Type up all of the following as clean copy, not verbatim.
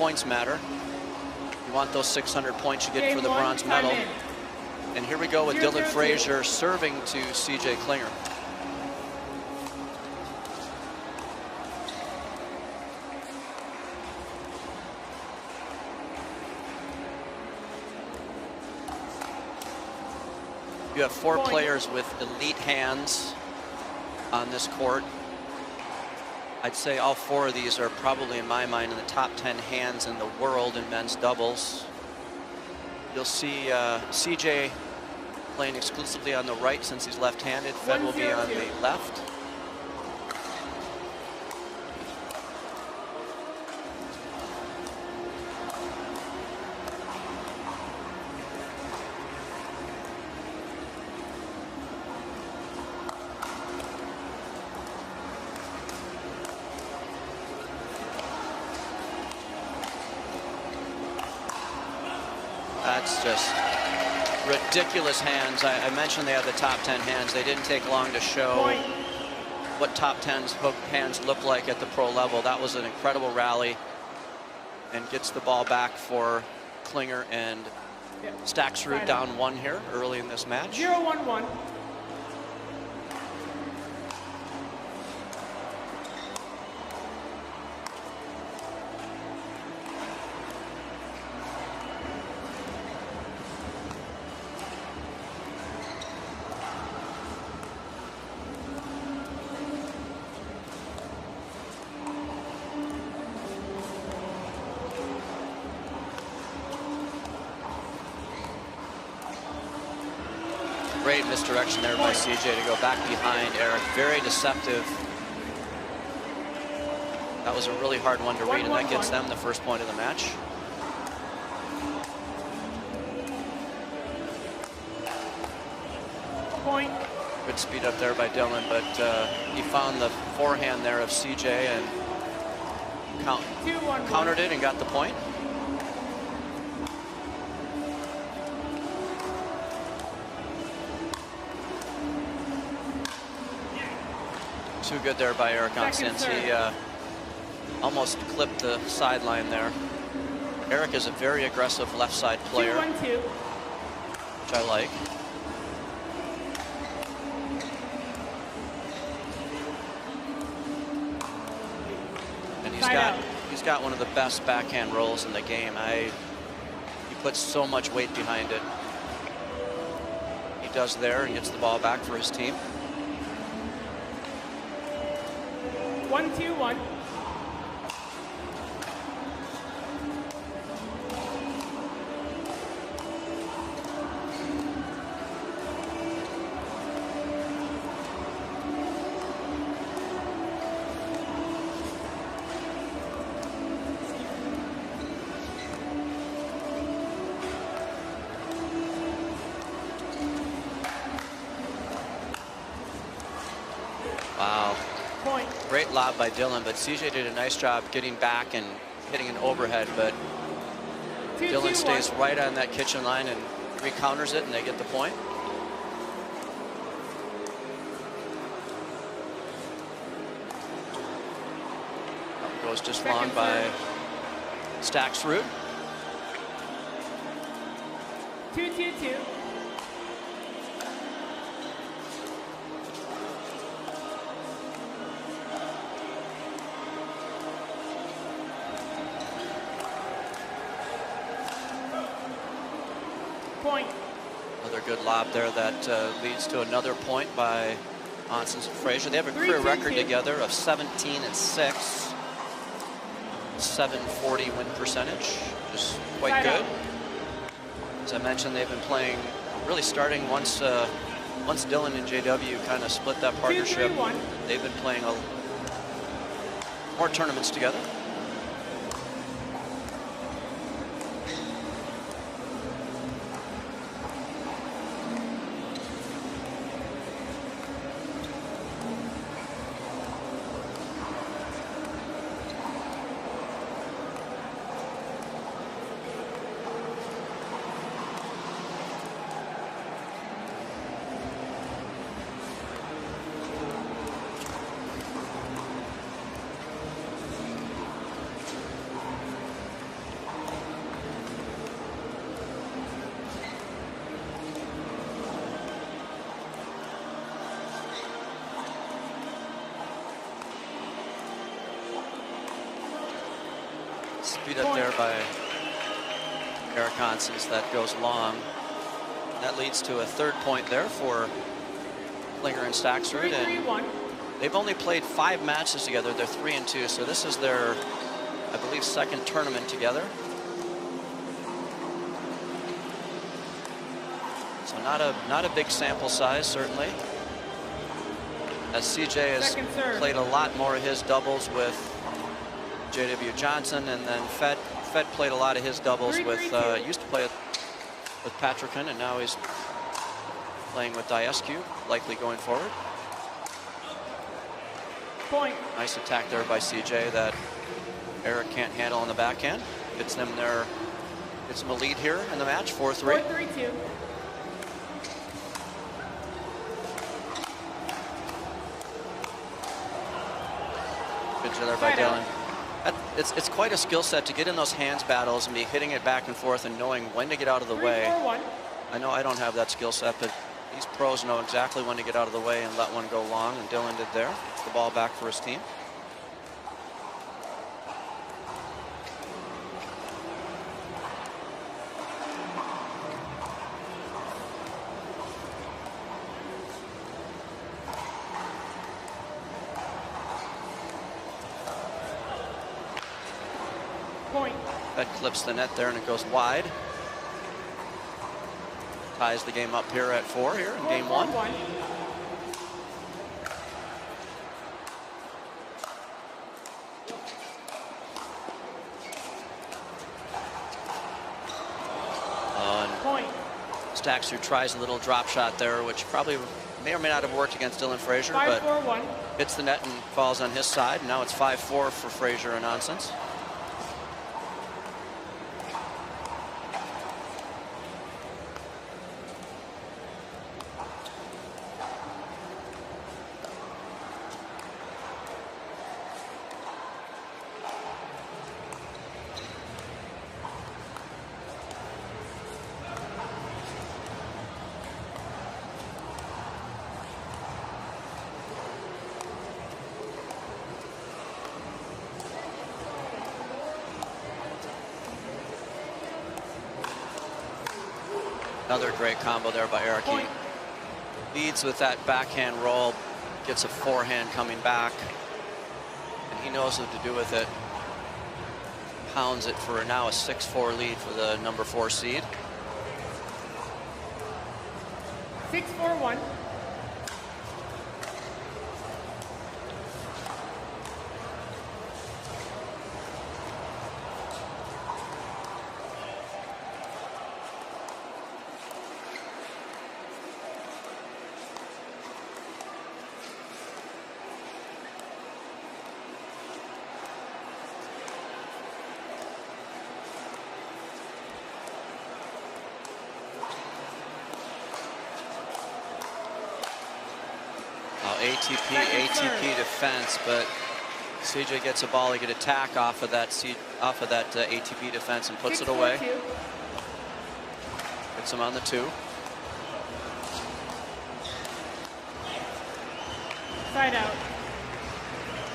points matter. You want those 600 points you get for the bronze medal. And here we go with Dylan Frazier serving to CJ Klinger. You have 4 players with elite hands on this court. I'd say all 4 of these are probably, in my mind, in the top 10 hands in the world in men's doubles. You'll see CJ playing exclusively on the right since he's left-handed. Fed will be on the left. That's just ridiculous hands. I mentioned they have the top 10 hands. They didn't take long to show what top 10's hook hands look like at the pro level. That was an incredible rally and gets the ball back for Klinger and Staksrud down 1 here early in this match. 0-1-1. Great misdirection there by CJ to go back behind Eric. Very deceptive. That was a really hard one to read, and that gets them the first point of the match. Point. Good speed up there by Dylan, but he found the forehand there of CJ and countered it and got the point. Too good there by Eric Oncins. He almost clipped the sideline there. Eric is a very aggressive left side player, which I like. And he's got one of the best backhand rolls in the game. He puts so much weight behind it. He does there and gets the ball back for his team. 1-2-1. Wow. Point. Great lob by Dylan, but CJ did a nice job getting back and hitting an overhead, but Dylan stays right on that kitchen line and re-counters it, and they get the point. Goes just long by Staksrud. 2-2-2. Point. Another good lob there that leads to another point by Oncins and Frazier. They have a career record together of 17-6, 740 win percentage, just quite good. As I mentioned, they've been playing, really starting once Dylan and JW kind of split that partnership. They've been playing more tournaments together. Speed up there by Eric Oncins. That goes long. That leads to a third point there for Klinger and Staksrud. And they've only played 5 matches together. They're 3-2, so this is their, I believe, second tournament together. So not a big sample size, certainly. As CJ has played a lot more of his doubles with J.W. Johnson, and then Fed played a lot of his doubles with, used to play with Patrickin, and now he's playing with Diescu, likely going forward. Point. Nice attack there by CJ that Eric can't handle on the backhand. Gets them a lead here in the match, 4-3. 4-3-2. Good job there by Dylan. It's quite a skill set to get in those hands battles and be hitting it back and forth and knowing when to get out of the way. 3-4-1. I know I don't have that skill set, but these pros know exactly when to get out of the way and let one go long, and Dylan did there. Gets the ball back for his team. Point. That clips the net there and it goes wide. Ties the game up here at 4 here in game 1. 4-4-1. Point. Staksrud tries a little drop shot there, which probably may or may not have worked against Dylan Frazier, but 5-4-1. hits the net and falls on his side. Now it's 5-4 for Frazier and Oncins. Another great combo there by Eric. He leads with that backhand roll, gets a forehand coming back, and he knows what to do with it. Pounds it for now a 6-4 lead for the number 4 seed. 6-4-1. ATP defense, but CJ gets a ball, he get attack off of that ATP defense and puts it away. Gets him on the 2. Side out.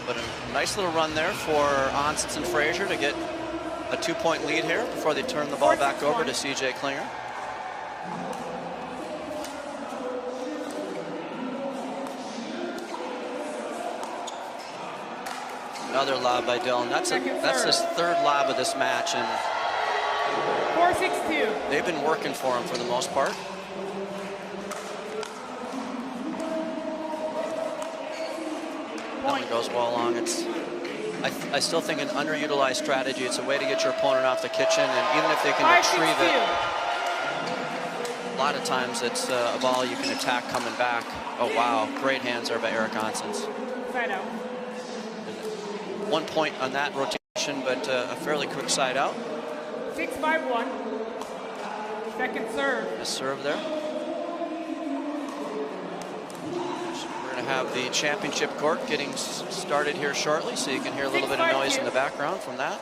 But a nice little run there for Oncins and Frazier to get a 2-point lead here before they turn the ball back over to CJ Klinger. Another lob by Dylan. That's his 3rd lob of this match, and 4-6-2. they've been working for him for the most part. That one goes well long. I still think an underutilized strategy. It's a way to get your opponent off the kitchen, and even if they can retrieve it, a lot of times it's a ball you can attack coming back. Oh wow, great hands there by Eric Oncins. Side out. 1 point on that rotation, but a fairly quick side out. 6-5-1. Second serve. A serve there. We're going to have the championship court getting started here shortly, so you can hear a little bit of noise in the background from that.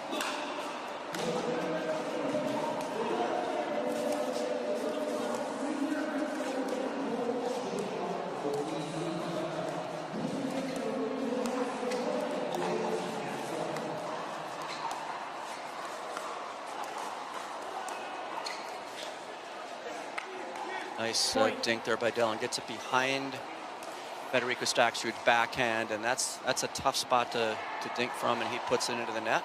Nice dink there by Dylan. Gets it behind Federico Staksrud's backhand, and that's a tough spot to dink from, and he puts it into the net.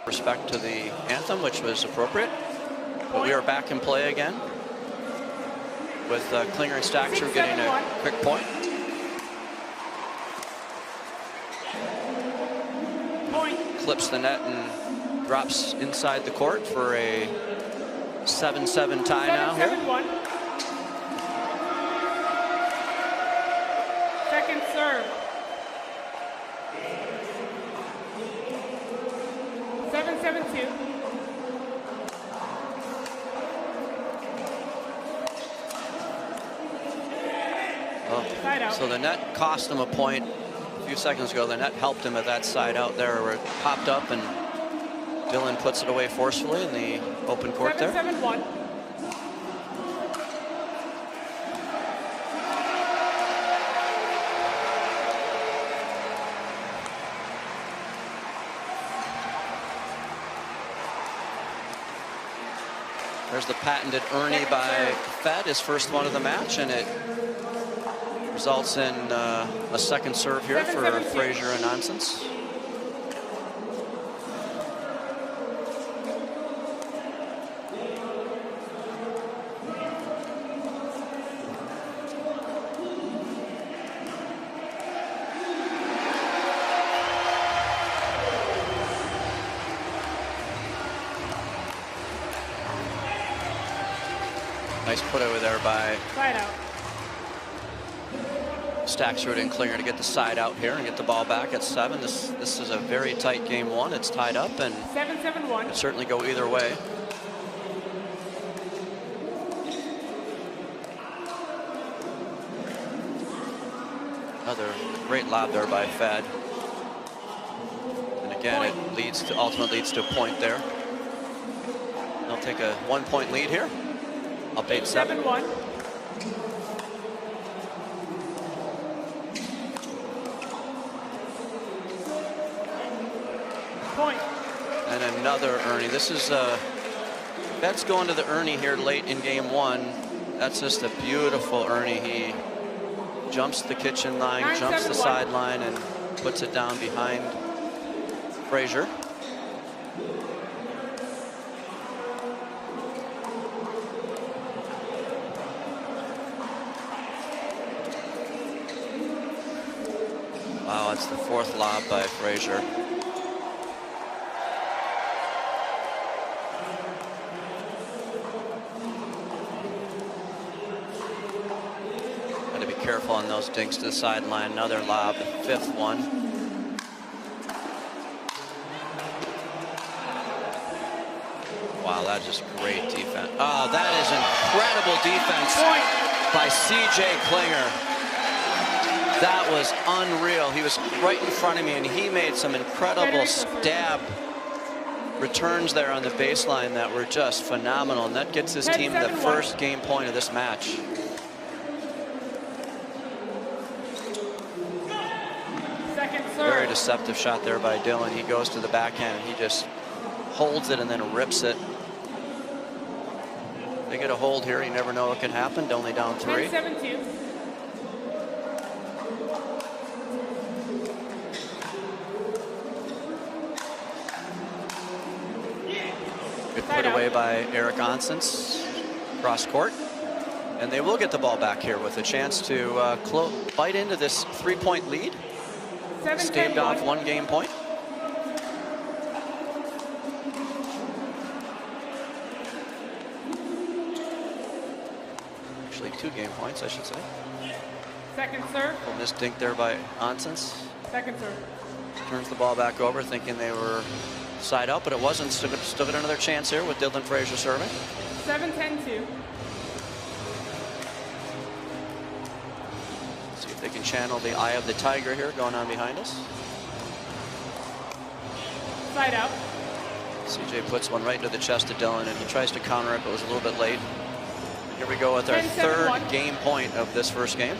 Respect to the anthem, which was appropriate. But we are back in play again with Klinger and Staksrud getting a quick point. Clips the net and drops inside the court for a 7-7 tie now here. 7-1. Second serve. 7-7-2. So the net cost him a point a few seconds ago. The net helped him at that side out there where it popped up, and Dylan puts it away forcefully in the open court there. 7-7-1. There's the patented Ernie by Fed, his first one of the match, and it results in a second serve here for Frazier and Oncins. Nice put over there by Staksrud and Klinger to get the side out here and get the ball back at 7. This is a very tight game one. It's tied up, and 7-7-1. Could certainly go either way. Another great lob there by Fed. And again, it ultimately leads to a point there. They'll take a 1-point lead here. Up 8-7. 7-1. Point. And another Ernie. This is Fed's going to the Ernie here late in game one. That's just a beautiful Ernie. He jumps the kitchen line, jumps the sideline, and puts it down behind Frazier. Wow, that's the fourth lob by Frazier. Got to be careful on those dinks to the sideline. Another lob, the fifth one. Wow, that's just great defense. Oh, that is incredible defense by C.J. Klinger. That was unreal. He was right in front of me, and he made some incredible stab returns there on the baseline that were just phenomenal. And that gets his team the first game point of this match. Second serve. Very deceptive shot there by Dylan. He goes to the backhand, and he just holds it and then rips it. They get a hold here. You never know what can happen. Only down 3. 7-2. Good put away by Eric Oncins cross court. And they will get the ball back here with a chance to bite into this 3-point lead. Staved off 1 game point. Actually 2 game points, I should say. Second serve. Well, missed dink there by Oncins. Second serve. Turns the ball back over, thinking they were side up, but it wasn't. Still got another chance here with Dylan Frazier serving. 7-10-2. See if they can channel the eye of the tiger here going on behind us. Side out. CJ puts one right into the chest of Dylan, and he tries to counter it, but was a little bit late. Here we go with our 3rd game point of this first game.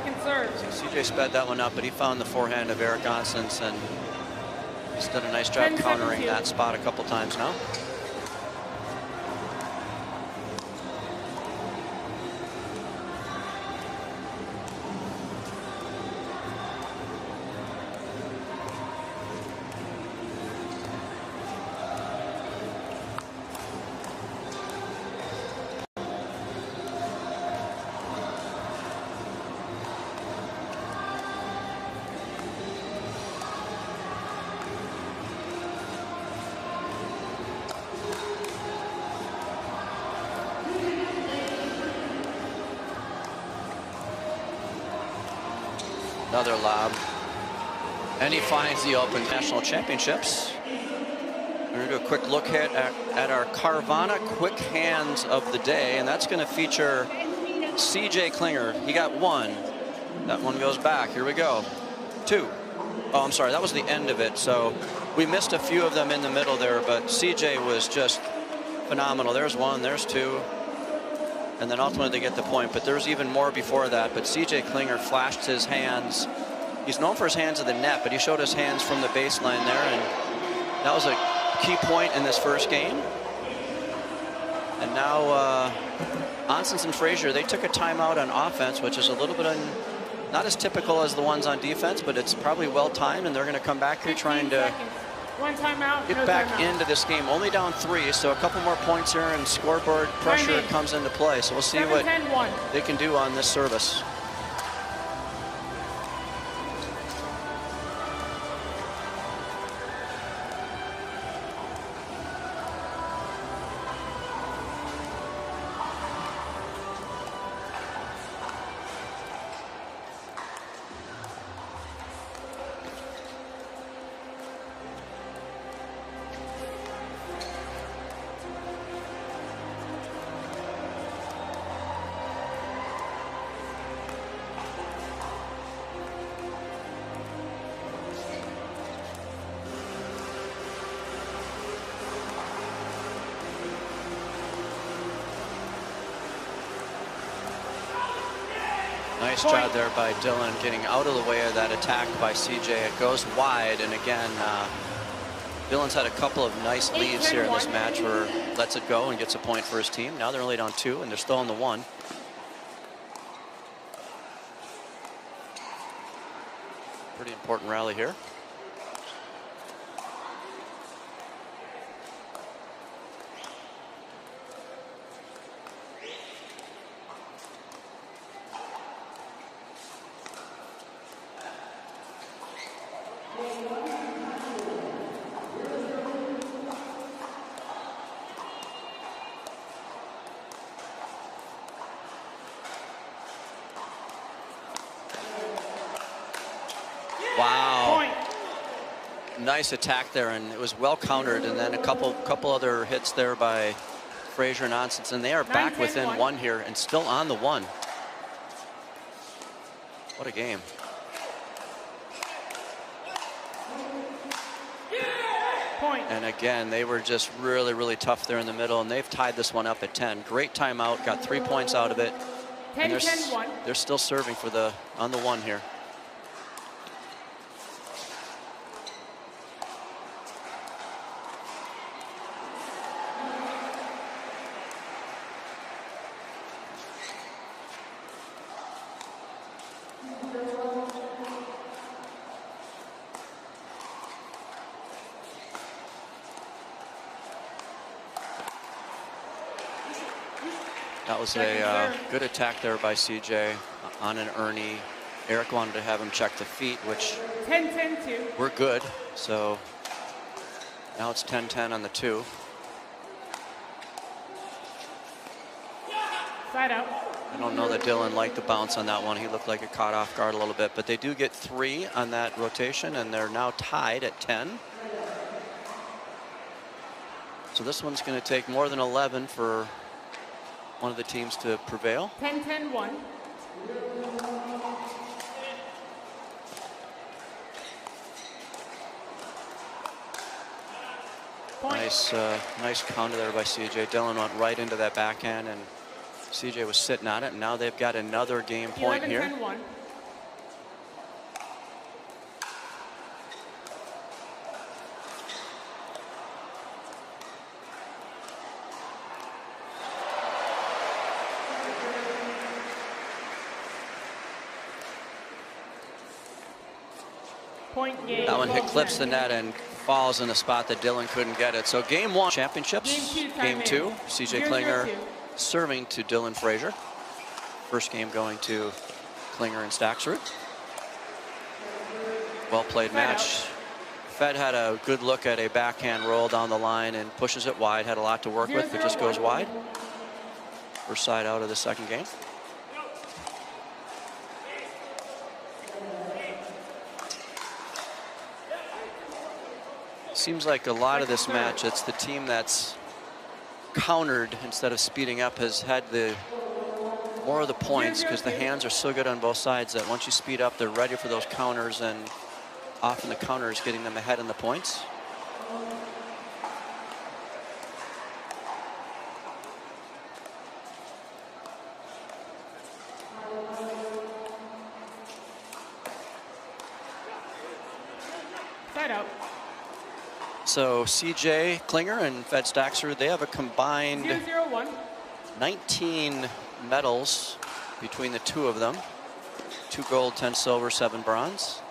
Second serve. CJ sped that one up, but he found the forehand of Eric Oncins, and he's done a nice job 10-7-2. countering that spot a couple times now. Another lob. And he finds the Open National Championships. We're going to do a quick look at our Carvana quick hands of the day, and that's going to feature CJ Klinger. He got one. That one goes back. Here we go. Two. Oh, I'm sorry. That was the end of it. So we missed a few of them in the middle there, but CJ was just phenomenal. There's one. There's two. And then ultimately they get the point, but there's even more before that. But CJ Klinger flashed his hands. He's known for his hands at the net, but he showed his hands from the baseline there, and that was a key point in this first game. And now Oncins and Frazier, they took a timeout on offense, which is a little bit not as typical as the ones on defense, but it's probably well timed, and they're going to come back here trying to one timeout, get back into this game. Only down 3, so a couple more points here, and scoreboard pressure comes into play. So we'll see what they can do on this service. Nice job there by Dylan getting out of the way of that attack by CJ. It goes wide, and again, Dylan's had a couple of nice leads here in this match where he lets it go and gets a point for his team. Now they're only down 2, and they're still on the 1. Pretty important rally here. Wow. Nice attack there, and it was well countered, and then a couple other hits there by Frazier and Oncins, and they are back within 1 here and still on the 1. What a game. Point. And again, they were just really tough there in the middle, and they've tied this one up at 10. Great timeout, got 3 points out of it. 10-10-1. They're still serving for on the 1 here. That was a good attack there by CJ on an Ernie. Eric wanted to have him check the feet, which 10-10-2. We're good. So now it's 10-10 on the 2. Side out. I don't know that Dylan liked the bounce on that one. He looked like it caught off guard a little bit, but they do get 3 on that rotation, and they're now tied at 10. So this one's going to take more than 11 for one of the teams to prevail. 10-10-1. Nice counter there by CJ. Dylan went right into that backhand, and CJ was sitting on it, and now they've got another game point here. 11-10-1. Point game. That one hit 12-10. clips the net and falls in a spot that Dylan couldn't get it. So game 1 championships. Game 2, CJ Klinger serving to Dylan Frazier. First game going to Klinger and Staksrud. Well played match. Fed had a good look at a backhand roll down the line and pushes it wide. Had a lot to work with, but just goes wide. First side out of the second game. Seems like a lot of this match, it's the team that's countered instead of speeding up has had the more of the points, because the hands are so good on both sides that once you speed up, they're ready for those counters, and often the counter is getting them ahead in the points. Side out. So CJ Klinger and Fed Staksrud, they have a combined 0-0-1. 19 medals between the two of them. 2 gold, 10 silver, 7 bronze.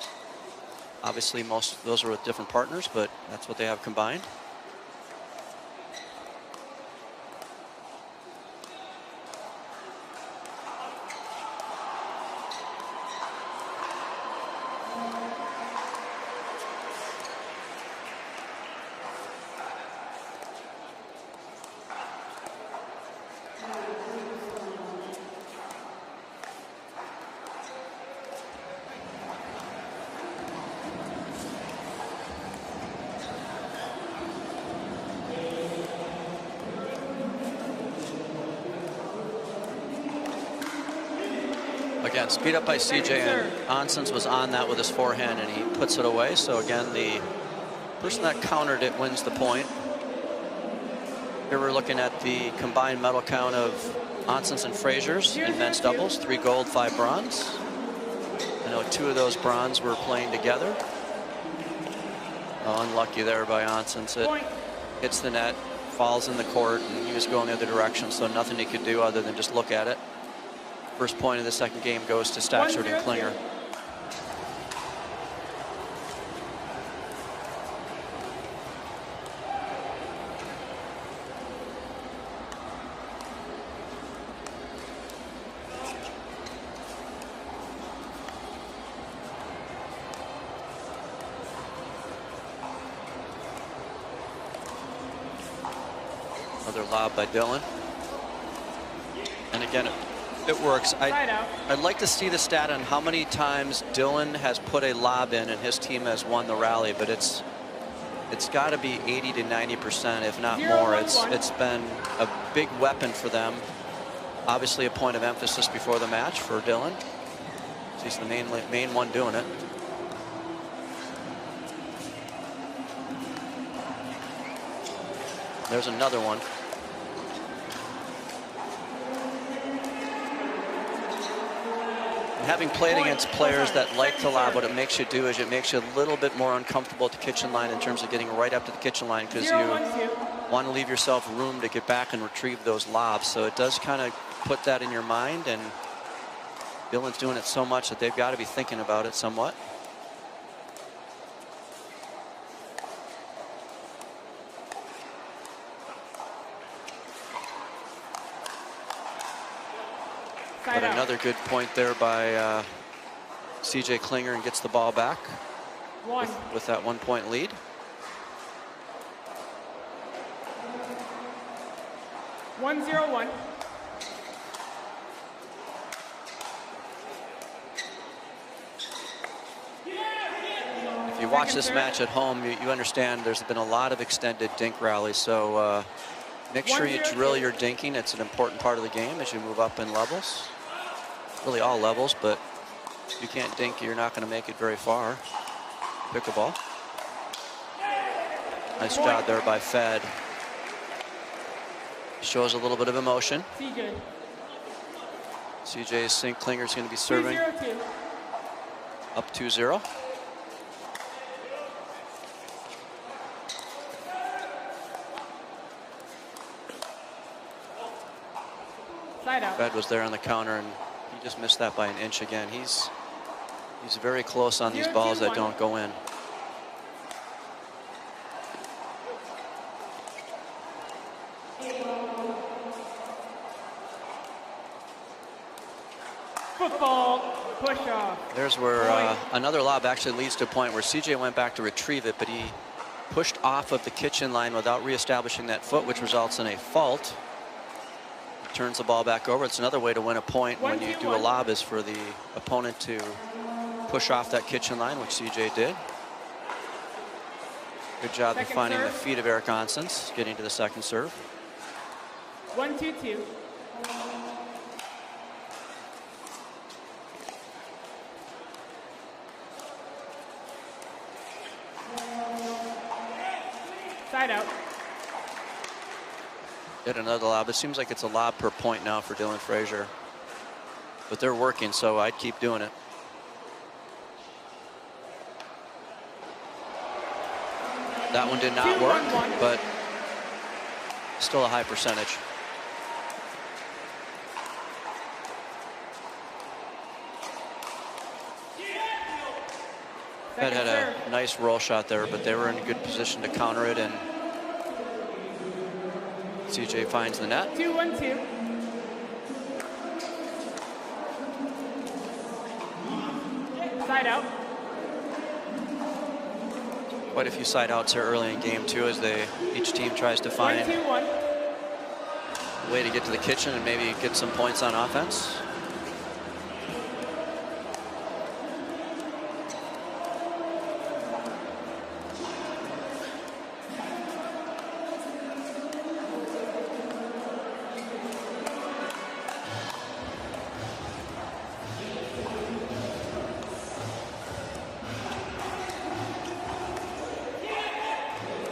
Obviously most of those are with different partners, but that's what they have combined. Again, speed up by CJ, and Oncins was on that with his forehand, and he puts it away. So again, the person that countered it wins the point. Here we're looking at the combined medal count of Oncins and Frazier's in men's doubles. 3 gold, 5 bronze. I know 2 of those bronze were playing together. Oh, unlucky there by Oncins. It hits the net, falls in the court, and he was going the other direction, so nothing he could do other than just look at it. First point of the second game goes to Staksrud and Klinger. Another lob by Dylan. And again, it works. I'd like to see the stat on how many times Dylan has put a lob in and his team has won the rally, but it's got to be 80 to 90%, if not more. It's been a big weapon for them. Obviously, a point of emphasis before the match for Dylan. He's the main one doing it. There's another one. Having played against players that like to lob, what it makes you do is it makes you a little bit more uncomfortable at the kitchen line in terms of getting right up to the kitchen line, because you want to leave yourself room to get back and retrieve those lobs. So it does kind of put that in your mind, and Dylan's doing it so much that they've got to be thinking about it somewhat. But another good point there by CJ Klinger, and gets the ball back with that 1-point lead. One 0-1. If you watch this match at home, you understand there's been a lot of extended dink rallies. So make sure you drill your dinking. It's an important part of the game as you move up in levels. Really all levels, but if you can't dink, you're not going to make it very far. Pickleball. Nice job there by Fed. Shows a little bit of emotion. CJ Klinger's going to be serving up 2-0. Fed was there on the counter, and he just missed that by an inch again. He's very close on these balls that don't go in. Football push off. There's where another lob actually leads to a point where CJ went back to retrieve it, but he pushed off of the kitchen line without reestablishing that foot, which results in a fault. He turns the ball back over. It's another way to win a point when you do a lob, is for the opponent to push off that kitchen line, which CJ did. Good job of finding the feet of Eric Oncins, getting to the second serve. 1-2-2. Side out. Get another lob. It seems like it's a lob per point now for Dylan Frazier, but they're working, so I'd keep doing it. That one did not work, but still a high percentage. Fed had a nice roll shot there, but they were in a good position to counter it, and CJ finds the net. 2-1-2. Side out. Quite a few side outs here early in game two, as each team tries to find 1-2-1. a way to get to the kitchen and maybe get some points on offense.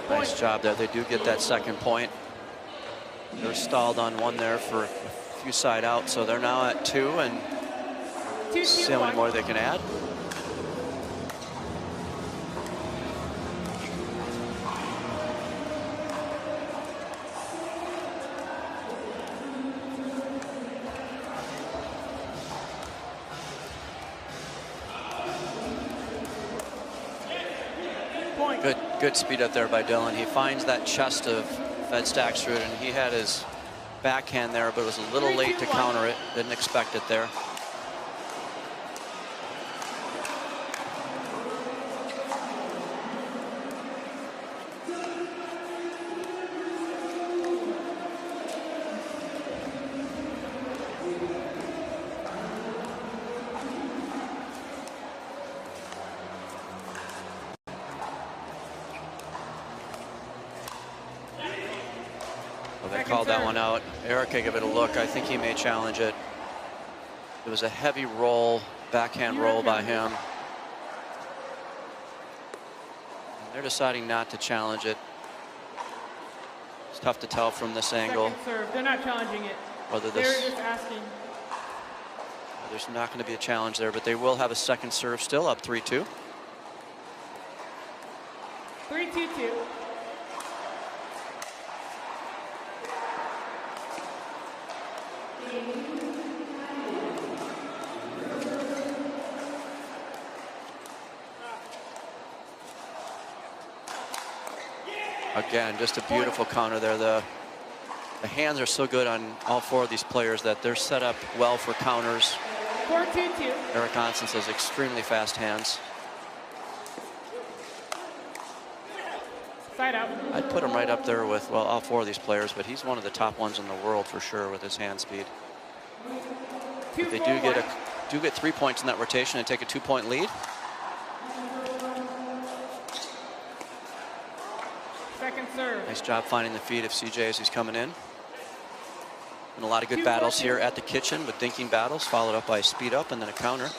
Nice job there. They do get that second point. They're stalled on one there for a few side outs, so they're now at 2, and see how many more they can add. Good speed up there by Dylan. He finds that chest of Staksrud, and he had his backhand there, but was a little late to counter it. Didn't expect it there. They called that one out. Eric gave it a look. I think he may challenge it. It was a heavy roll, backhand roll by him. And they're deciding not to challenge it. It's tough to tell from this angle. Second serve. They're not challenging it. Whether They're just asking. There's not going to be a challenge there, but they will have a second serve still, up 3-2. 3-2-2. Again, just a beautiful counter there. The hands are so good on all four of these players that they're set up well for counters. 4-2-2. Eric Oncins has extremely fast hands. Side out. I'd put him right up there with, well, all four of these players, but he's one of the top ones in the world for sure with his hand speed. If they do get 3 points in that rotation and take a 2-point lead. Second serve. Nice job finding the feet of CJ as he's coming in. And a lot of good battles here at the kitchen, with dinking battles, followed up by a speed up and then a counter.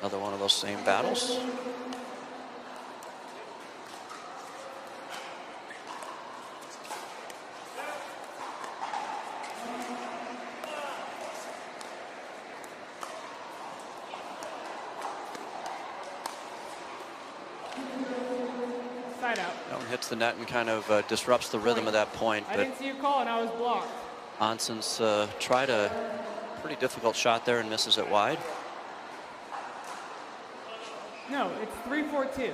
Another one of those same battles. Side out. That one hits the net and kind of disrupts the rhythm of that point. I didn't see you call, and I was blocked. Oncins tried a pretty difficult shot there and misses it wide. No, it's 3-4-2.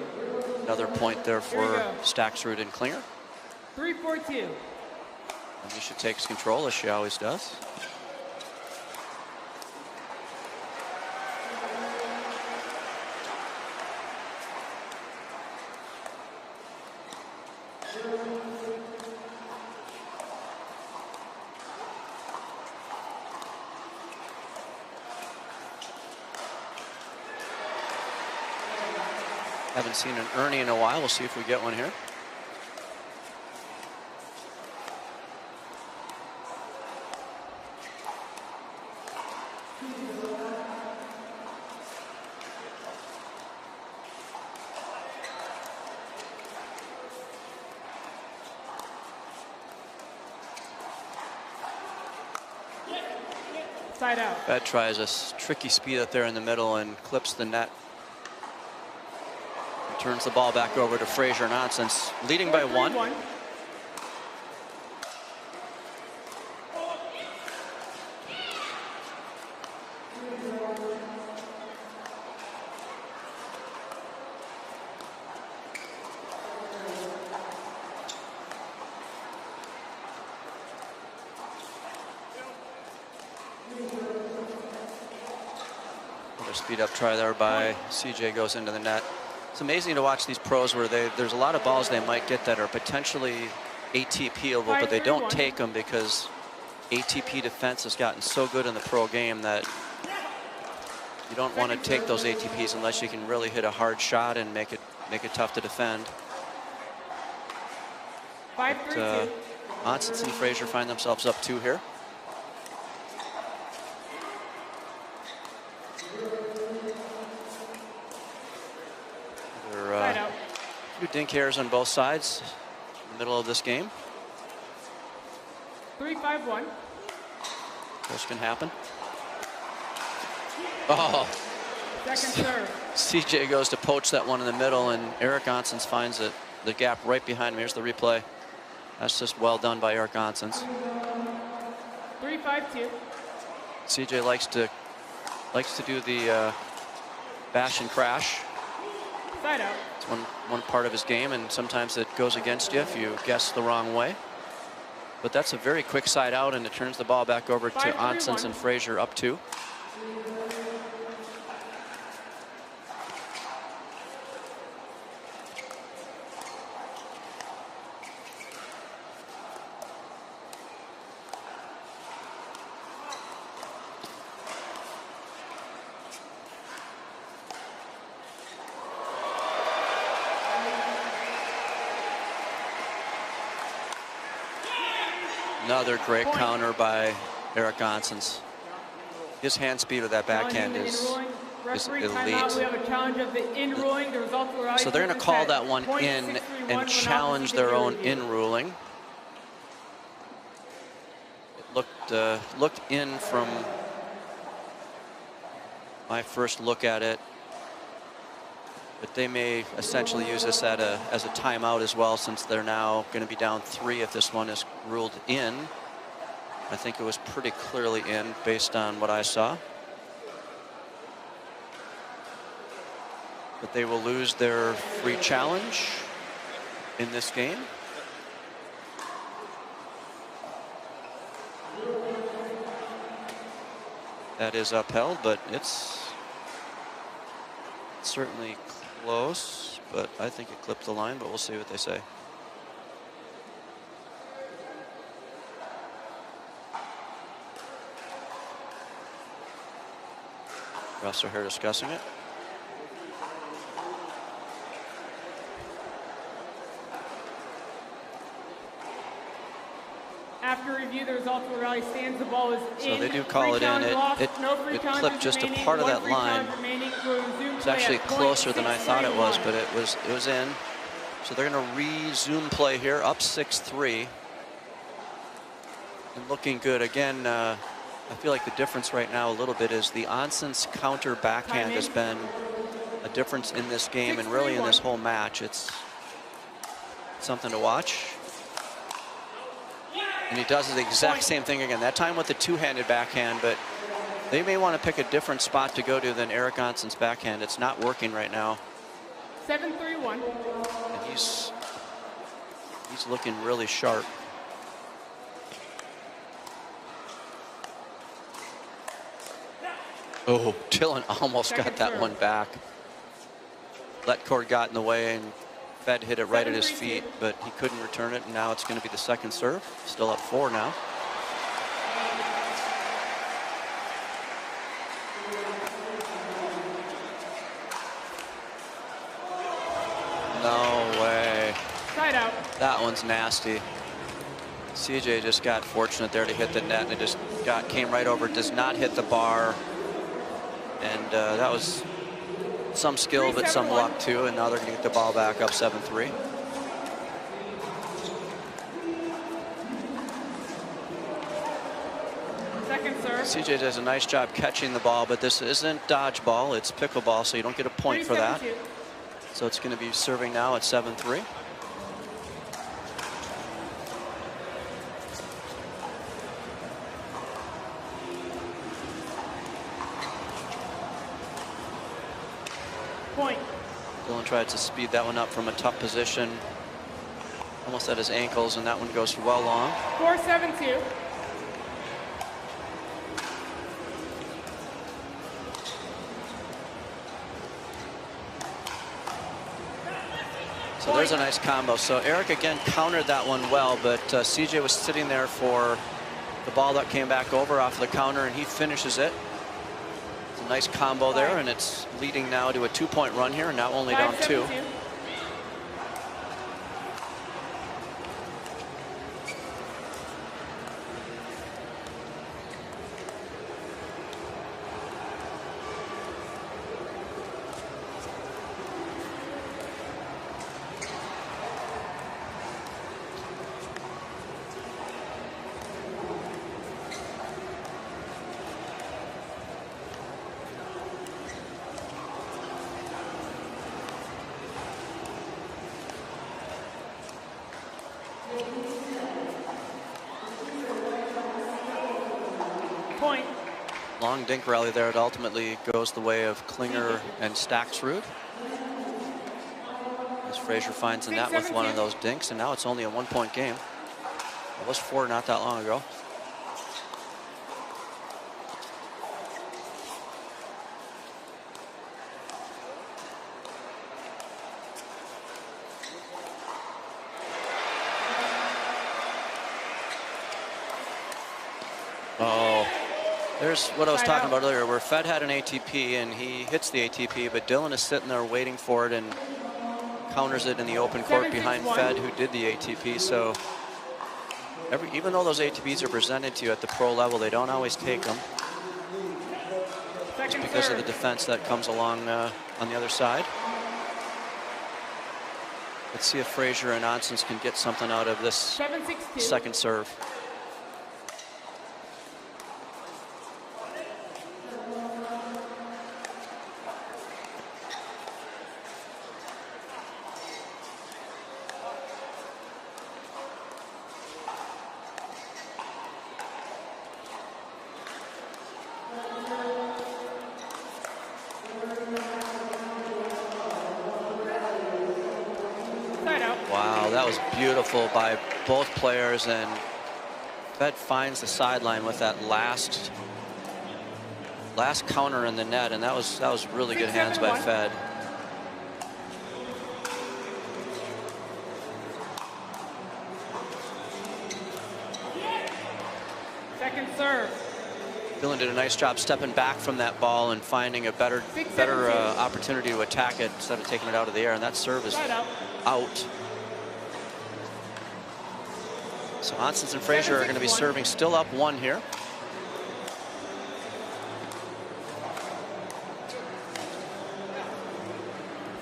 Another point there Here we for go. Staksrud and Klinger. 3-4-2. And Misha takes control, as she always does. Haven't seen an Ernie in a while. We'll see if we get one here. Side out. Bed tries a tricky speed up there in the middle and clips the net. And turns the ball back over to Frazier and Oncins, leading by 1. 3-1. Another speed up try there by CJ goes into the net. It's amazing to watch these pros where there's a lot of balls they might get that are potentially ATP-able, but they don't take them because ATP defense has gotten so good in the pro game that you don't want to take those ATPs unless you can really hit a hard shot and make it tough to defend. 5-3-2. Oncins and Frazier find themselves up 2 here. There are a few dink hairs on both sides in the middle of this game. 3-5-1. This can happen. Oh, Second serve. CJ goes to poach that one in the middle, and Eric Oncins finds it, the gap right behind him. Here's the replay. That's just well done by Eric Oncins. 3-5-2. CJ likes to do the bash and crash. Side out. It's one part of his game, and sometimes it goes against you if you guess the wrong way. But that's a very quick side out, and it turns the ball back over to 5-3-1. Oncins and Frazier up 2. Another great counter by Eric Oncins. His hand speed with that backhand is elite. We have a challenge of the in ruling. The result will rise. So they're going to call that one in and challenge their own in ruling. It looked in from my first look at it. But they may essentially use this as a timeout as well, since they're now going to be down 3 if this one is ruled in. I think it was pretty clearly in based on what I saw. But they will lose their free challenge in this game. That is upheld, but it's certainly close, but I think it clipped the line, but we'll see what they say. Refs are here discussing it. After review, the result of the rally stands. The ball is in. So they do call it in. It clipped just a part of that line. It's actually closer than I thought it was, but it was in. So they're going to resume play here, up 6-3. And looking good. Again, I feel like the difference right now a little bit is the Oncins counter backhand has been a difference in this game and really in this whole match. It's something to watch. And he does the exact same thing again, that time with the two-handed backhand, but They may want to pick a different spot to go to than Eric Oncins' backhand. It's not working right now. 7-3-1. And he's looking really sharp. Oh, Dylan almost got that one back. Let cord got in the way, and Fed hit it right at his feet, but he couldn't return it, and now it's going to be the second serve. Still up 4 now. No way. Side out. That one's nasty. CJ just got fortunate there to hit the net, and it just came right over. Does not hit the bar. And that was some skill, but some luck too. And now they're going to get the ball back up 7-3. Second serve. CJ does a nice job catching the ball, but this isn't dodgeball. It's pickleball, so you don't get a point for that. So it's going to be serving now at 7-3. Point. Dylan tried to speed that one up from a tough position, almost at his ankles, and that one goes well long. 4-7-2. So there's a nice combo. So Eric again countered that one well, but CJ was sitting there for the ball that came back over off the counter, and he finishes it. It's a nice combo there, and it's leading now to a 2-point run here, and now only down 2. Point. Long dink rally there. It ultimately goes the way of Klinger and Staksrud. As Frazier finds the net with one of those dinks, and now it's only a 1-point game. It was 4 not that long ago. Oh, there's what I was talking about earlier, where Fed had an ATP and he hits the ATP, but Dylan is sitting there waiting for it and counters it in the open court behind Fed, who did the ATP. So even though those ATPs are presented to you at the pro level, they don't always take them, just because of the defense that comes along on the other side. Let's see if Frazier and Oncins can get something out of this 7-6-2. second serve. Wow, that was beautiful by both players, and Fed finds the sideline with that last counter in the net, and that was really good hands by Fed. Second serve. Dylan did a nice job stepping back from that ball and finding a better opportunity to attack it instead of taking it out of the air, and that serve is out. So Oncins and Frazier are going to be serving still up 1 here.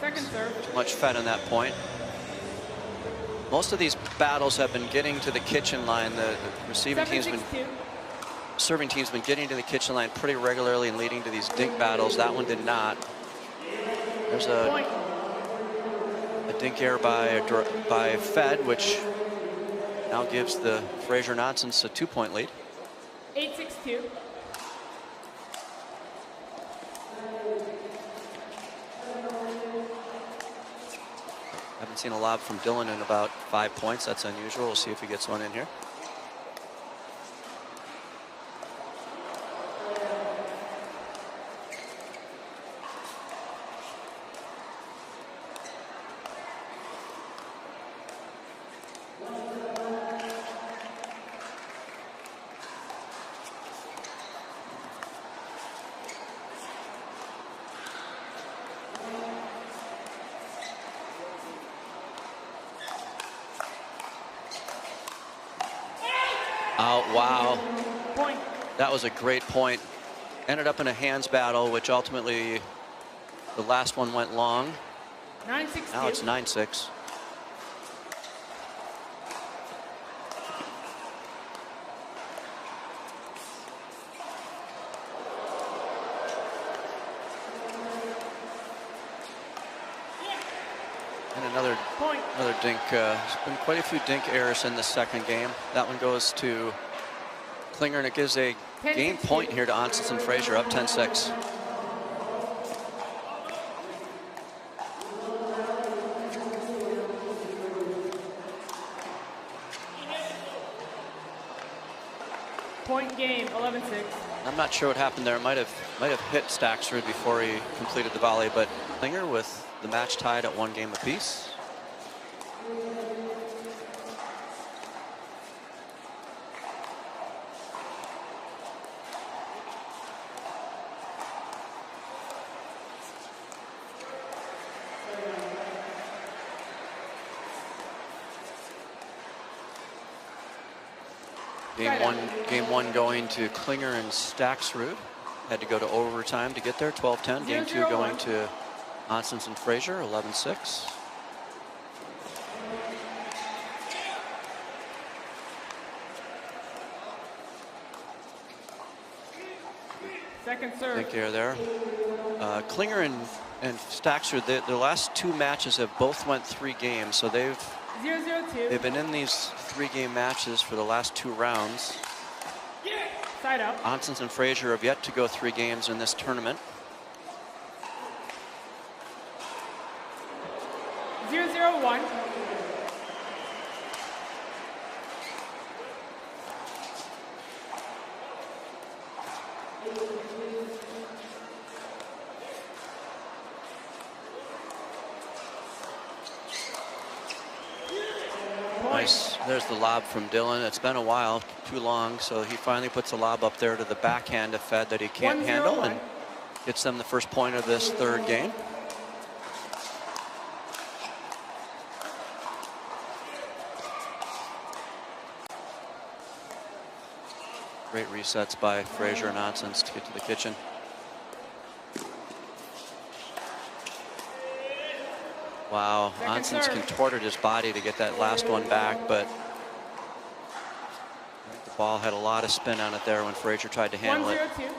Second serve. Too much Fed on that point. Most of these battles have been getting to the kitchen line. The receiving team's been, serving team's been getting to the kitchen line pretty regularly and leading to these dink battles. That one did not. There's a dink error by Fed, which now gives the Frazier and Oncins a 2-point lead. 8-6-2. Haven't seen a lob from Dylan in about 5 points. That's unusual. We'll see if he gets one in here. Oh, wow. Point. That was a great point. Ended up in a hands battle, which ultimately the last one went long. 9-6. Now it's 9-6. And another dink. There's been quite a few dink errors in the second game. That one goes to Klinger, and it gives a game point here to Oncins and Frazier, up 10-6. Point game, 11-6. I'm not sure what happened there. Might have hit Staksrud before he completed the volley, but Klinger with the match tied at 1 game apiece. Game one going to Klinger and Staksrud. Had to go to overtime to get there, 12-10. Game 2 going to Oncins and Frazier, 11-6. Second serve. Take care there. Klinger and Staksrud, their last 2 matches have both went 3 games, so they've 0-0-2. been in these 3-game matches for the last 2 rounds. Side out. Oncins and Frazier have yet to go 3 games in this tournament. 0-0-1. Nice. There's the lob from Dylan. It's been a while, too long, so he finally puts a lob up there to the backhand of Fed that he can't handle, and gets them the first point of this 3rd game. Great resets by Frazier and Oncins to get to the kitchen. Wow, Oncins contorted his body to get that last one back, but I think the ball had a lot of spin on it there when Frazier tried to handle it. 1-0-2.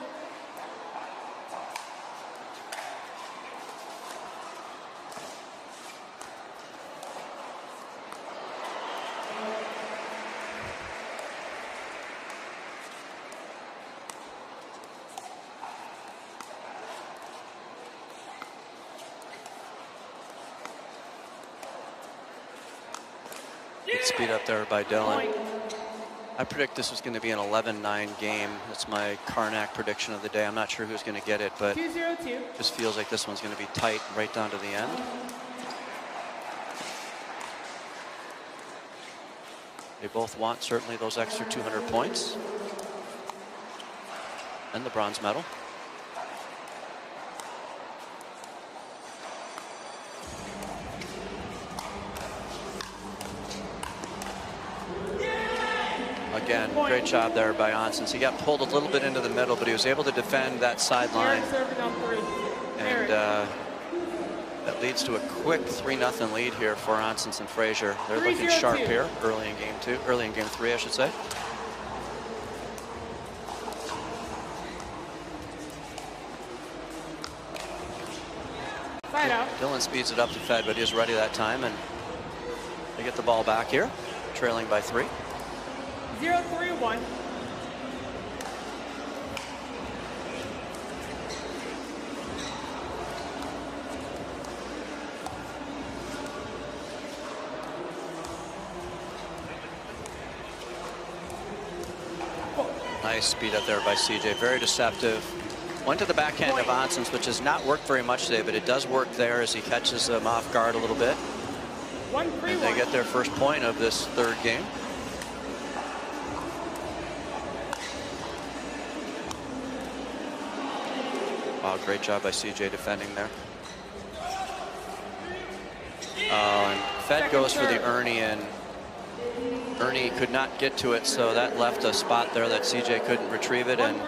Good speed up there by Dylan. I predict this was going to be an 11-9 game. That's my Karnak prediction of the day. I'm not sure who's going to get it, but 2-0-2. just feels like this one's going to be tight right down to the end. They both want certainly those extra 200 points and the bronze medal. Again, great job there by Oncins. He got pulled a little bit into the middle, but he was able to defend that sideline. And that leads to a quick 3-0 lead here for Oncins and Frazier. They're looking sharp here early in game 3, I should say. Side out. Dylan speeds it up to Fed, but he is ready that time, and they get the ball back here, trailing by 3. 0-3-1. nice speed up there by CJ. Very deceptive. Went to the backhand of Oncins, which has not worked very much today, but it does work there as he catches them off guard a little bit. And they get their first point of this third game. Wow, great job by CJ defending there. And Fed goes for the Ernie, and Ernie could not get to it, so that left a spot there that CJ couldn't retrieve it and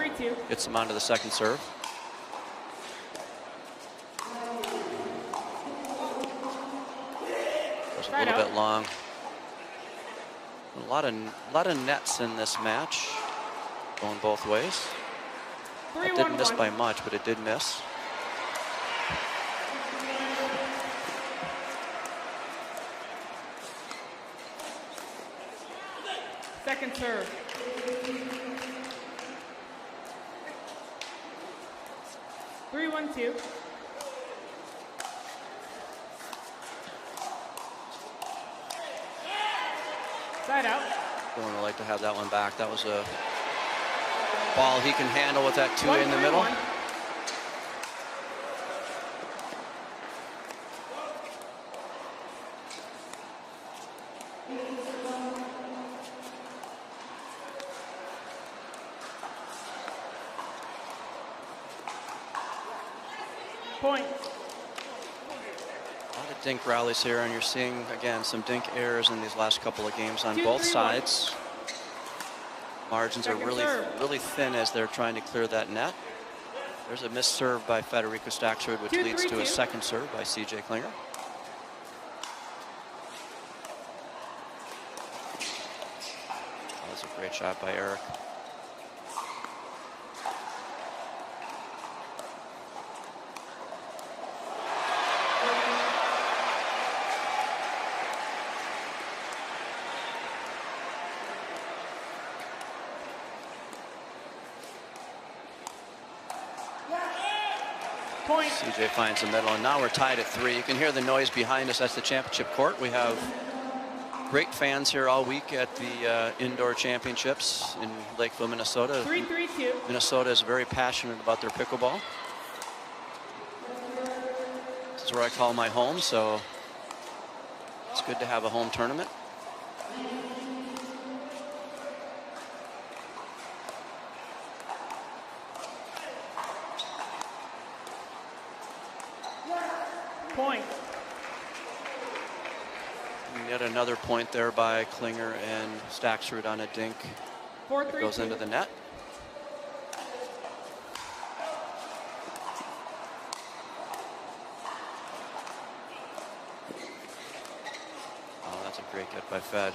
gets him onto the second serve. It was a little bit long. A lot of nets in this match, going both ways. It didn't miss by much, but it did miss. Second serve. Three, 1-2. Side out. Dylan would like to have that one back. That was a ball he can handle with that 2 in the middle. Point. A lot of dink rallies here, and you're seeing again some dink errors in these last couple of games on both sides. Margins are really thin as they're trying to clear that net. There's a missed serve by Federico Staksrud, which leads to a second serve by CJ Klinger. That was a great shot by Eric. CJ finds the middle, and now we're tied at 3. You can hear the noise behind us. That's the championship court. We have great fans here all week at the indoor championships in Lakeville, Minnesota. 3-3-2. Minnesota is very passionate about their pickleball. This is where I call my home, so it's good to have a home tournament. Point. And yet another point there by Klinger and Staksrud on a dink. 4-3-2. Goes into the net. Oh, that's a great get by Fed.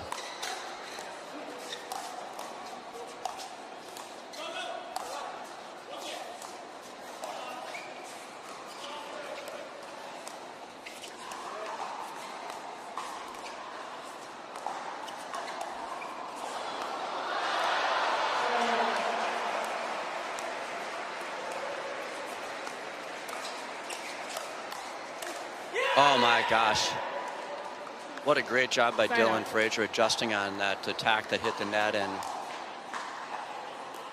Oh my gosh. What a great job by Dylan Frazier adjusting on that attack that hit the net, and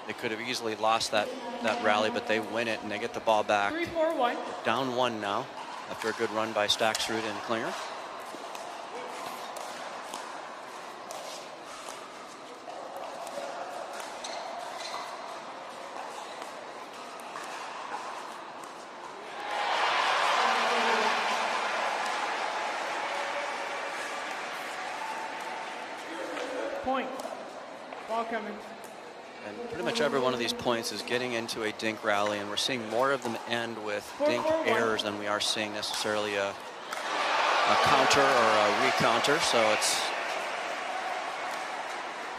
they could have easily lost that rally, but they win it and they get the ball back. 3-4-1. Down 1 now after a good run by Staksrud and Klinger. Point. Ball coming. And pretty much every one of these points is getting into a dink rally, and we're seeing more of them end with dink errors than we are seeing necessarily a counter or a recounter. So it's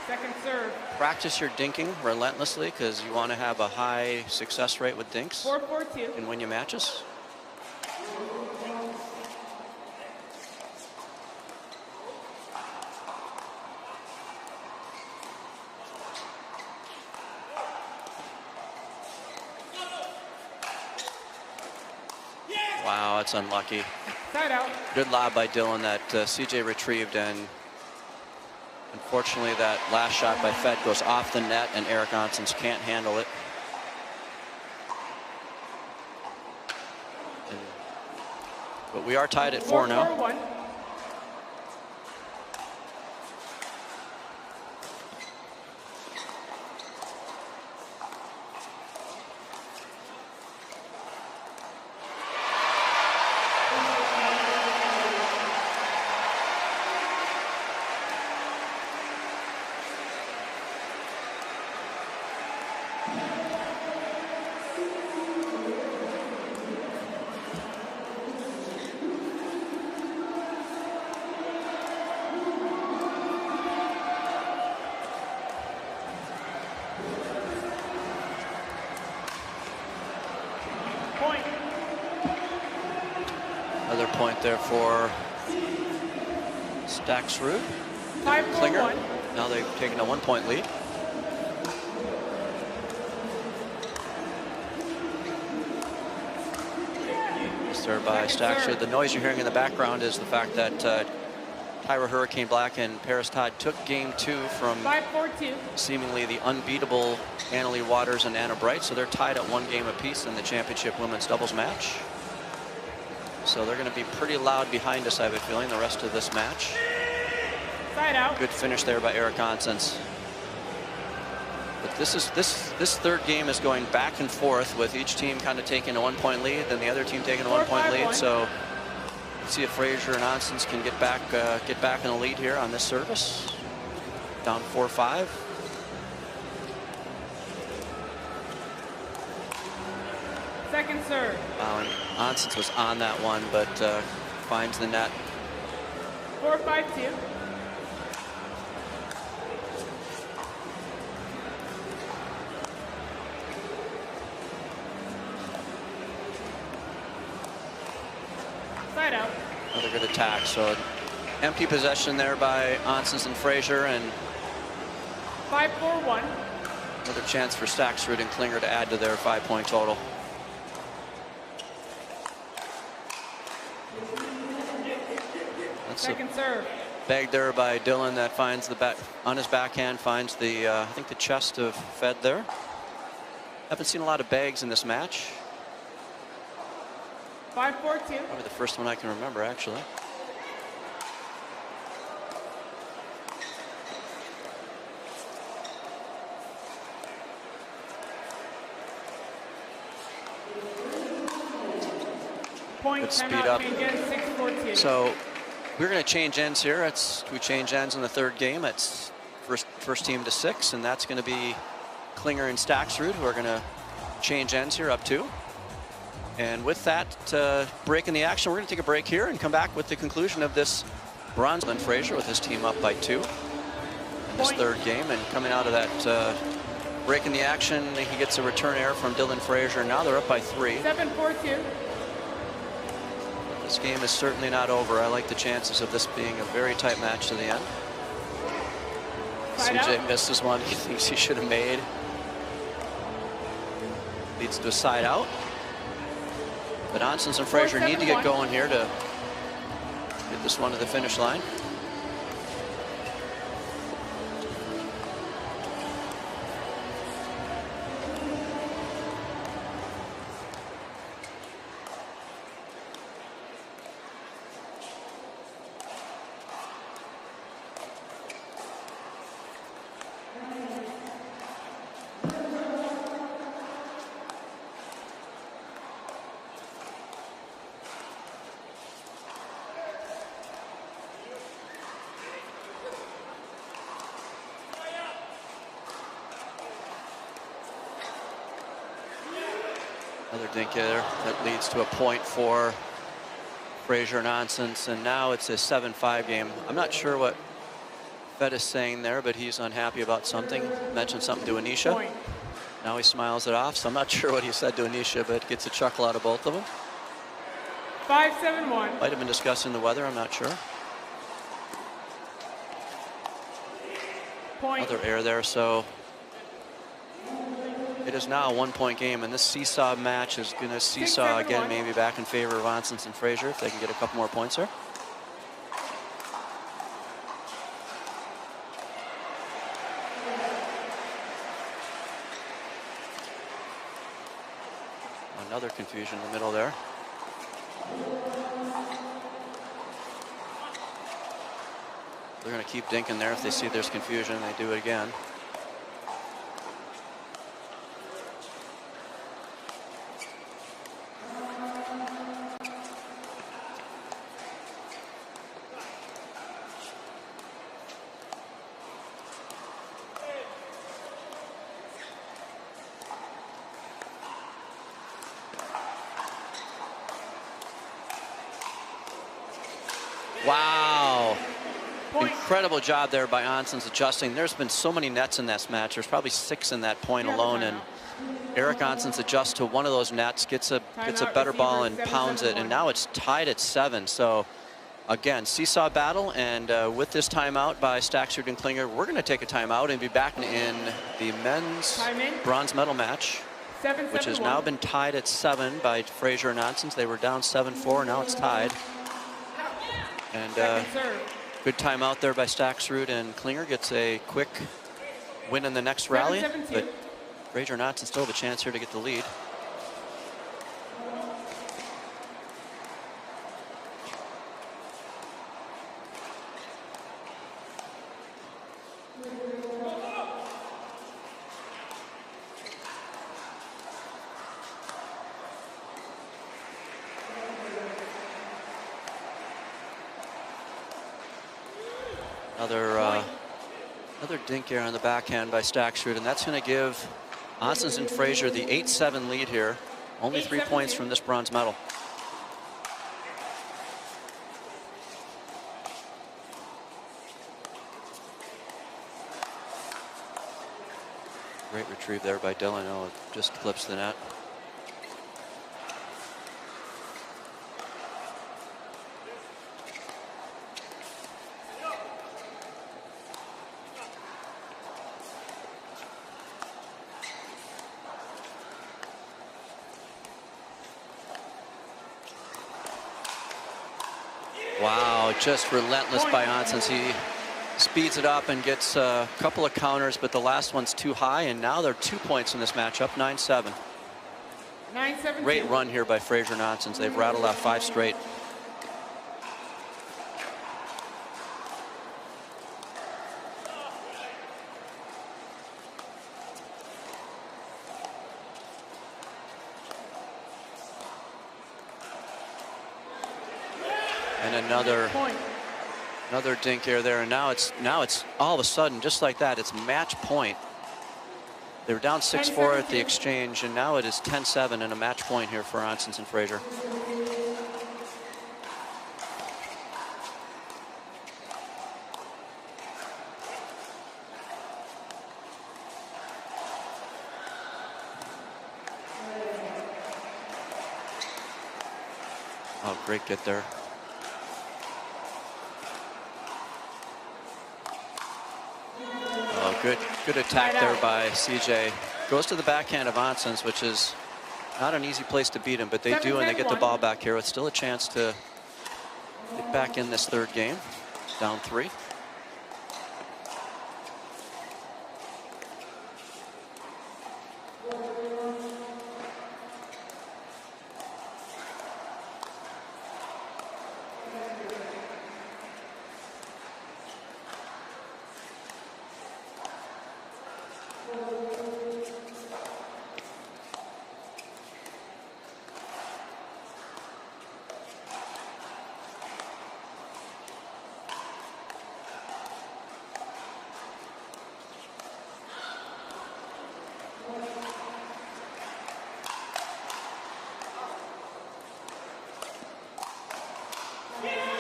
second serve. Practice your dinking relentlessly, because you want to have a high success rate with dinks. 4-4-2. And win you matches. Wow, it's unlucky. Side out. Good lob by Dylan that CJ retrieved, and Unfortunately, that last shot by Fed goes off the net, and Eric Oncins can't handle it. But we are tied at 4 now. 4-1. Another point there for Staksrud. 5-4-1. Now they've taken a 1-point lead. Served by Staksrud. The noise you're hearing in the background is the fact that Tyra Hurricane Black and Paris Todd took game 2 from 5-4-2. seemingly the unbeatable Annalie Waters and Anna Bright. So they're tied at 1 game apiece in the championship women's doubles match. So they're going to be pretty loud behind us, I have a feeling, the rest of this match. Side out. Good finish there by Eric Oncins. But this third game is going back and forth with each team kind of taking a 1-point lead, then the other team taking a 1-point lead. So let's see if Frazier and Oncins can get back in the lead here on this service. Down 4-5. Second serve. Wow, and Oncins was on that one, but finds the net. 4-5-2. Side out. Another good attack. So empty possession there by Oncins and Frazier, and 5-4-1. another chance for Staksrud and Klinger to add to their 5-point total. Second serve. Bag there by Dylan that finds the back on his backhand, finds the I think the chest of Fed there. Haven't seen a lot of bags in this match. 5-4-2. Probably the first one I can remember, actually. Point. Good speed Timeout. up. Change ends, 6-4-2. So we're going to change ends here. We change ends in the third game. It's first team to 6, and that's going to be Klinger and Staksrud who are going to change ends here up 2. And with that break in the action, we're going to take a break here and come back with the conclusion of this bronze. And Frazier with his team up by 2 in this third game, and coming out of that break in the action, he gets a return error from Dylan Frazier. Now they're up by 3. 7-4-2. This game is certainly not over. I like the chances of this being a very tight match to the end. CJ misses one he thinks he should have made. Leads to a side out. But Oncins and Frazier need to get going here to get this one to the finish line. Another dink there that leads to a point for Frazier and Oncins, and now it's a 7-5 game. I'm not sure what Fed is saying there, but he's unhappy about something. Mentioned something to Anisha. Point. Now he smiles it off, so I'm not sure what he said to Anisha, but gets a chuckle out of both of them. 5-7-1. Might have been discussing the weather, I'm not sure. Point. Another error there, so it is now a 1-point game, and this seesaw match is going to seesaw again, maybe back in favor of Oncins and Frazier if they can get a couple more points here. Another confusion in the middle there. They're going to keep dinking there. If they see there's confusion, they do it again. Wow. Incredible job there by Oncins adjusting. There's been so many nets in this match. There's probably 6 in that point alone, and Eric Oncins adjusts to one of those nets, gets a better ball and pounds it, and now it's tied at 7. So again, seesaw battle, and with this timeout by Staksrud and Klinger, we're going to take a timeout and be back in the men's bronze medal match, which has now been tied at 7 by Frazier and Oncins. They were down 7-4. Now it's tied. And good timeout there by Staksrud, and Klinger gets a quick win in the next rally. But Frazier and Oncins still have a chance here to get the lead. Another dink here on the backhand by Staksrud, and that's going to give Oncins and Frazier the 8-7 lead here. Only 3 points from this bronze medal. Great retrieve there by Dylan. Oh, it just clips the net. Wow, just relentless by Oncins. He speeds it up and gets a couple of counters, but the last one's too high, and now they're 2 points in this matchup, 9-7. 9-7. Great run here by Frazier and Oncins. They've rattled off 5 straight. And another dink here there, and now it's all of a sudden, just like that, it's match point. They were down 6-4 at the exchange, and now it is 10-7 and a match point here for Oncins and Frazier. Oh, great get there. Good attack there by CJ. Goes to the backhand of Oncins, which is not an easy place to beat him, but they do, and they get the ball back here with still a chance to get back in this third game. Down 3.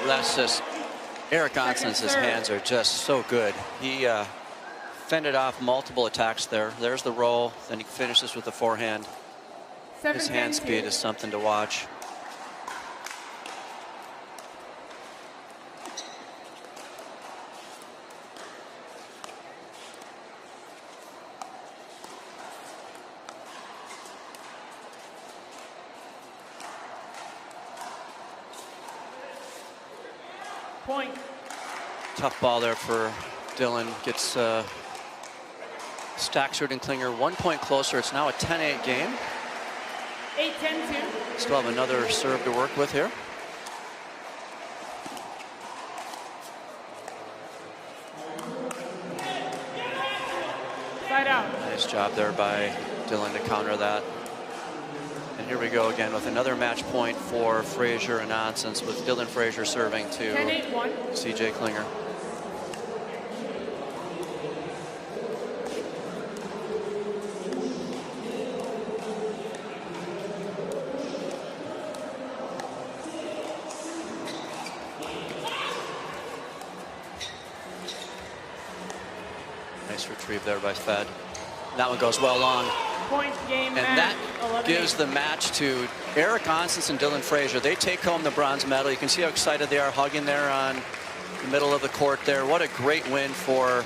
That's just Eric Oncins. His hands are just so good. He fended off multiple attacks there. There's the roll, then he finishes with the forehand. His hand speed is something to watch. Point. Tough ball there for Dylan. Gets Staksrud and Klinger 1 point closer. It's now a 10-8 game. 8-10-2. Still have another serve to work with here. Side out. Nice job there by Dylan to counter that. And here we go again with another match point for Frazier and Oncins, with Dylan Frazier serving to 10-8-1. CJ Klinger. Nice retrieve there by Fed. That one goes well long. Point game And match. that gives the match to Eric Oncins and Dylan Frazier. They take home the bronze medal. You can see how excited they are, hugging there on the middle of the court there. What a great win for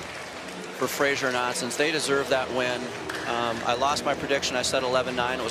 Frazier and Oncins. They deserve that win. I lost my prediction. I said 11-9. It was